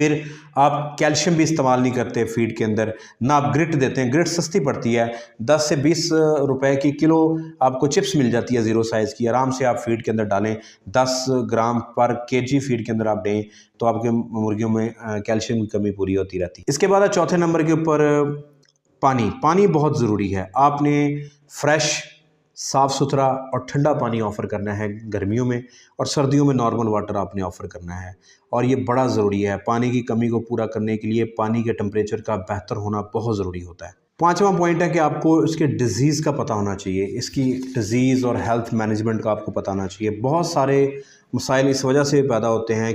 फिर आप कैल्शियम भी इस्तेमाल नहीं करते फीड के अंदर, ना आप ग्रिट देते हैं। ग्रिट सस्ती पड़ती है, 10 से 20 रुपए की किलो आपको चिप्स मिल जाती है ज़ीरो साइज़ की। आराम से आप फीड के अंदर डालें, 10 ग्राम पर केजी फीड के अंदर आप दें तो आपके मुर्गियों में कैल्शियम की कमी पूरी होती रहती है। इसके बाद चौथे नंबर के ऊपर पानी बहुत ज़रूरी है। आपने फ्रेश, साफ़ सुथरा और ठंडा पानी ऑफ़र करना है गर्मियों में, और सर्दियों में नॉर्मल वाटर आपने ऑफ़र करना है। और ये बड़ा ज़रूरी है, पानी की कमी को पूरा करने के लिए पानी के टेम्परेचर का बेहतर होना बहुत ज़रूरी होता है। पाँचवा पॉइंट है कि आपको इसके डिज़ीज़ का पता होना चाहिए, इसकी डिज़ीज़ और हेल्थ मैनेजमेंट का आपको पता होना चाहिए। बहुत सारे मसाइल इस वजह से पैदा होते हैं